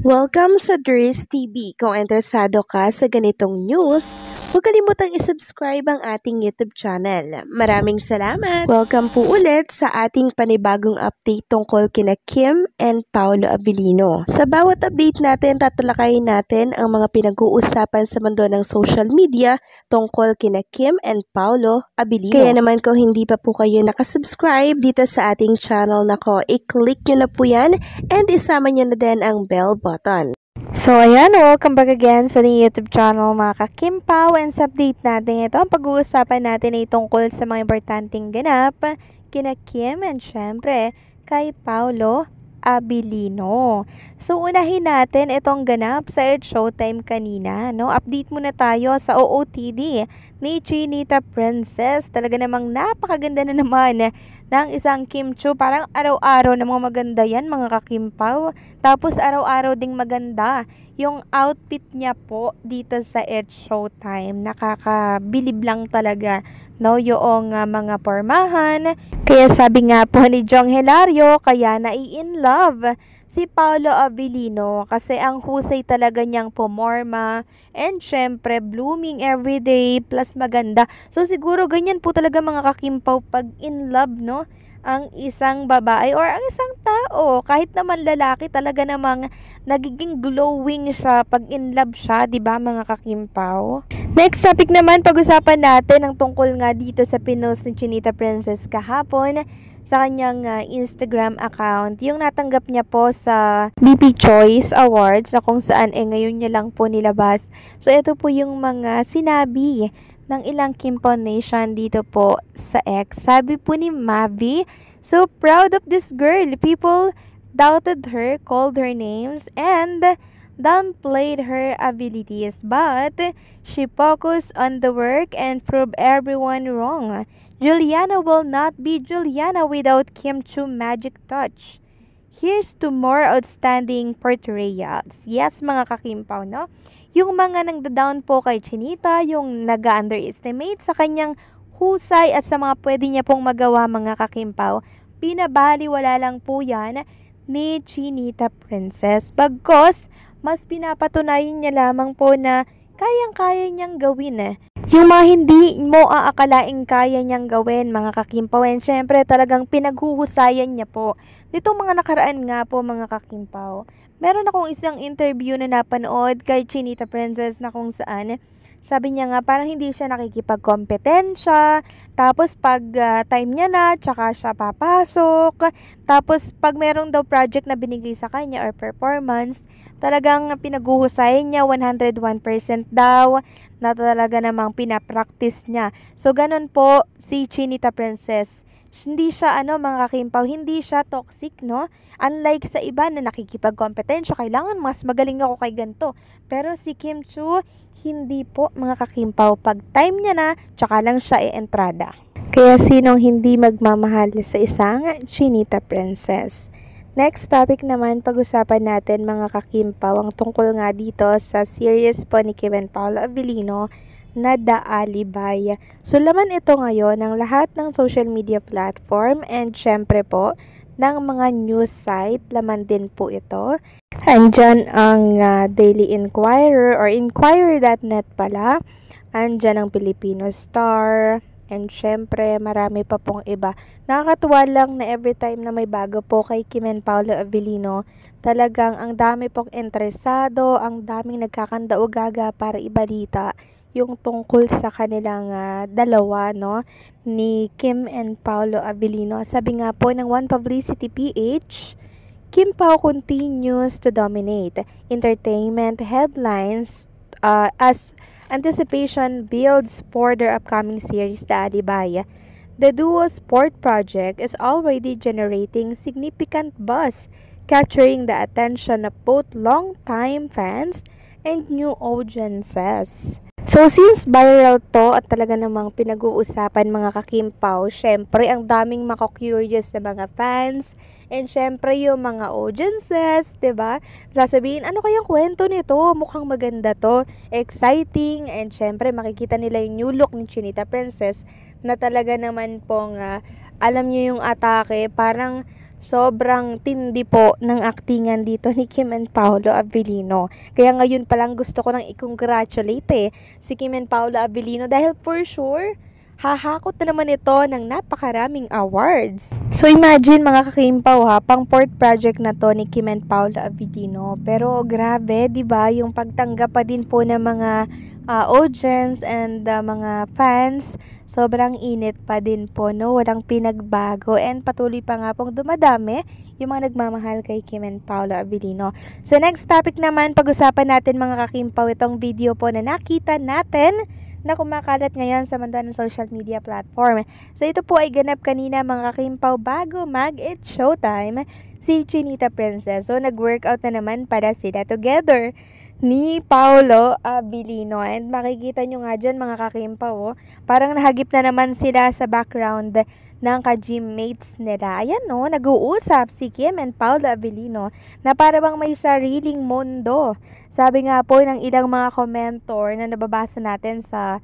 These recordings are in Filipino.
Welcome sa Dries TV. Kung interesado ka sa ganitong news, huwag kalimutang isubscribe ang ating YouTube channel. Maraming salamat! Welcome po ulit sa ating panibagong update tungkol kina Kim and Paolo Abilino. Sa bawat update natin, tatalakayin natin ang mga pinag-uusapan sa mundo ng social media tungkol kina Kim and Paolo Abilino. Kaya naman kung hindi pa po kayo nakasubscribe dito sa ating channel nako, i-click nyo na po yan and isama nyo na din ang bell button. So ayan, welcome back again sa YouTube channel mga ka-Kim Pao, and sa update natin ito, ang pag-uusapan natin ay tungkol sa mga importanteng ganap kina Kim and syempre kay Paolo Abilino. So unahin natin itong ganap sa It's Showtime kanina, no? Update muna tayo sa OOTD ni Chinita Princess. Talaga namang napakaganda na naman ng isang Kim Chiu. Parang araw-araw namang maganda yan mga ka-Kim Pao. Tapos araw-araw ding maganda yung outfit niya po dito sa It's Showtime. Nakakabilib lang talaga, no, yung mga pormahan. Kaya sabi nga po ni Jong Hilario, kaya nai-in love si Paolo Abilino kasi ang husay talaga niyang pumorma and syempre blooming everyday plus maganda. So siguro ganyan po talaga mga ka-Kim Pao pag in love, no, ang isang babae or ang isang tao, kahit naman lalaki, talaga namang nagiging glowing siya pag in love siya, 'di ba mga ka-Kim Pao? Next topic naman, pag-usapan natin ang tungkol nga dito sa pinost ni Chinita Princess kahapon sa kanyang Instagram account, yung natanggap niya po sa BP Choice Awards na kung saan ngayon niya lang po nilabas. So ito po yung mga sinabi ng ilang Kim Pao Nation dito po sa X. Sabi po ni Mavi, "So proud of this girl. People doubted her, called her names, and downplayed her abilities. But she focused on the work and proved everyone wrong. Juliana will not be Juliana without Kim Chiu magic touch. Here's to more outstanding portrayals." Yes, mga ka-Kim Pao, no? Yung mga nagda-down po kay Chinita, yung nag-underestimate sa kanyang husay at sa mga pwede niya pong magawa mga ka-Kim Pao, pinabaliwala lang po yan ni Chinita Princess. Bagkos, mas pinapatunayan niya lamang po na kayang-kaya niyang gawin yung mga hindi mo aakalaing kaya niyang gawin mga ka-Kim Pao. And syempre talagang pinaghuhusayan niya po. Nitong mga nakaraan nga po mga ka-Kim Pao, meron akong isang interview na napanood kay Chinita Princess na kung saan sabi niya nga parang hindi siya nakikipagkompetensya. Tapos pag time niya na, tsaka siya papasok. Tapos pag merong daw project na binigay sa kanya or performance, talagang pinaghuhusayan niya 101% daw na talaga namang pinapractice niya. So ganun po si Chinita Princess. Hindi siya mga ka-Kim Pao, hindi siya toxic, no? Unlike sa iba na nakikipagkompetensya, kailangan mas magaling ako kay ganito. Pero si Kim Chiu, hindi po mga ka-Kim Pao. Pag time niya na, tsaka lang siya entrada. Kaya sinong hindi magmamahal sa isang Chinita Princess? Next topic naman, pag-usapan natin mga ka-Kim Pao ang tungkol nga dito sa series po ni Kim and Paolo Abilino na The Alibay. So laman ito ngayon ng lahat ng social media platform and syempre po ng mga news site, laman din po ito. Andyan ang Daily Inquirer or Inquirer.net pala. Andyan ang Filipino Star. And syempre, marami pa pong iba. Nakakatuwa lang na every time na may bago po kay Kim and Paolo Abilino, talagang ang dami pong interesado, ang daming nagkakandao-gaga para ibalita yung tungkol sa kanilang dalawa, no, ni Kim and Paolo Abilino. Sabi nga po ng One Publicity PH, Kim Pao continues to dominate entertainment headlines as anticipation builds for their upcoming series, The Alibay. The duo sport project is already generating significant buzz, capturing the attention of both long-time fans and new audiences. So since viral to at talaga namang pinag-uusapan mga ka-Kim Pao, syempre ang daming mako-curious na mga fans and syempre yung mga audiences, 'di ba? Sasabihin, ano kayang kwento nito? Mukhang maganda to, exciting, and syempre makikita nila yung new look ni Chinita Princess na talaga naman pong alam niyo yung atake, parang sobrang tindi po ng aktingan dito ni Kim and Paolo Abilino. Kaya ngayon pa lang gusto ko nang i-congratulate si Kim and Paolo Abilino dahil for sure, hahakot na naman ito ng napakaraming awards. So imagine mga kakimpaw ha, pang 4th project na to ni Kim and Paolo Abilino. Pero grabe, 'di ba, yung pagtanggap pa din po ng mga audience and mga fans, sobrang init pa din po, no? Walang pinagbago and patuloy pa nga pong dumadami yung mga nagmamahal kay Kim and Paolo Abilino. So next topic naman, pag-usapan natin mga kakimpaw itong video po na nakita natin na kumakalat ngayon sa mundo ng social media platform. So ito po ay ganap kanina mga kakimpaw bago mag-It's Showtime si Chinita Princess. So nag-workout na naman para sila together ni Paolo Abilino. And makikita nyo nga dyan mga kakimpaw, parang nahagip na naman sila sa background ng ka-gym mates nila. Ayan no, nag-uusap si Kim and Paolo Abilino na para bang may sariling mundo. Sabi nga po ng ilang mga commentor na nababasa natin sa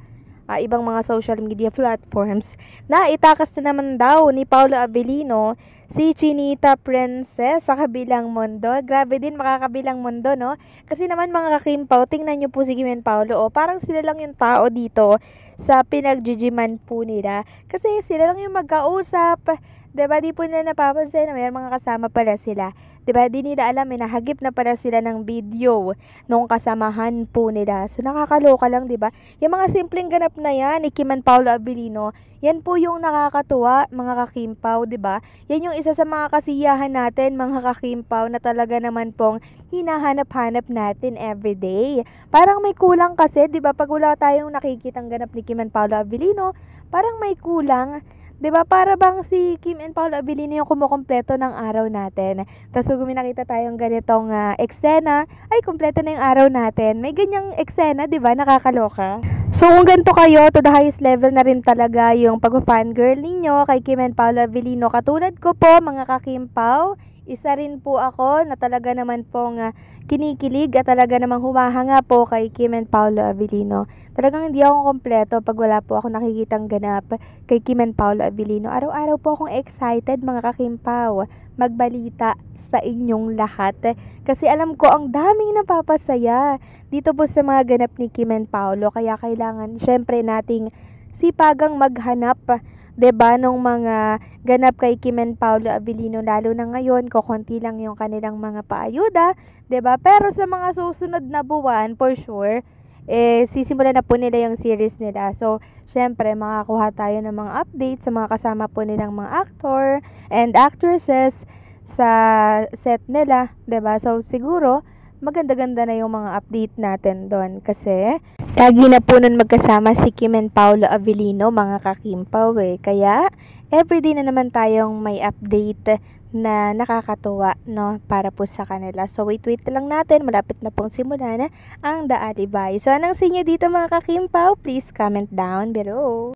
ibang mga social media platforms na itakas na naman daw ni Paolo Abilino si Chinita Princess sa kabilang mundo. Grabe din, makakabilang mundo, no? Kasi naman mga kakimpaw, tingnan nyo po si Kim and Paolo, parang sila lang yung tao dito sa pinagjijiman po nila. Kasi sila lang yung magkausap. Diba, di po nila napapansin na may mga kasama pala sila. Diba, di nila alam, nahagip na pala sila ng video nung kasamahan po nila. So, nakakaloka lang, diba? Yung mga simpleng ganap na yan ni Kim and Paolo Abilino, yan po yung nakakatuwa, mga kakimpaw, diba? Yan yung isa sa mga kasiyahan natin, mga kakimpaw, na talaga naman pong hinahanap-hanap natin everyday. Parang may kulang kasi, diba? Pag wala tayong nakikitang ganap ni Kim and Paolo Abilino, parang may kulang. 'Di ba, para bang si Kim and Paolo Abilino yung kumukumpleto ng araw natin. Tapos kung nakita tayong ganitong eksena, ay kumpleto na yung araw natin. May ganyang eksena, 'di ba? Nakakaloka. So kung ganito kayo, to the highest level na rin talaga yung pag-fangirl ninyo kay Kim and Paolo Abilino. Katulad ko po, mga kakimpaw, isa rin po ako na talaga naman pong kinikilig at talaga namang humahanga po kay Kim and Paolo Abilino. Talagang hindi ako kompleto pag wala po ako nakikitang ganap kay Kim and Paolo Abilino. Araw-araw po akong excited mga kakimpaw magbalita sa inyong lahat. Kasi alam ko ang daming napapasaya dito po sa mga ganap ni Kim and Paolo. Kaya kailangan syempre nating sipagang maghanap, 'di ba, nung mga ganap kay Kim and Paolo Abilino, lalo na ngayon kokonti lang yung kanilang mga paayuda, 'di ba? Pero sa mga susunod na buwan, for sure, sisimulan na po nila yung series nila. So, syempre, makakuha tayo ng mga updates sa mga kasama po nilang mga actor and actresses sa set nila, 'di ba? So, siguro maganda-ganda na yung mga update natin doon kasi lagi na po nun magkasama si Kim and Paolo Abilino, mga kakimpaw Kaya, everyday na naman tayong may update na nakakatuwa, no, para po sa kanila. So, wait lang natin. Malapit na pong simulan ang The Alibay. So, anong sinyo dito mga kakimpaw? Please comment down below.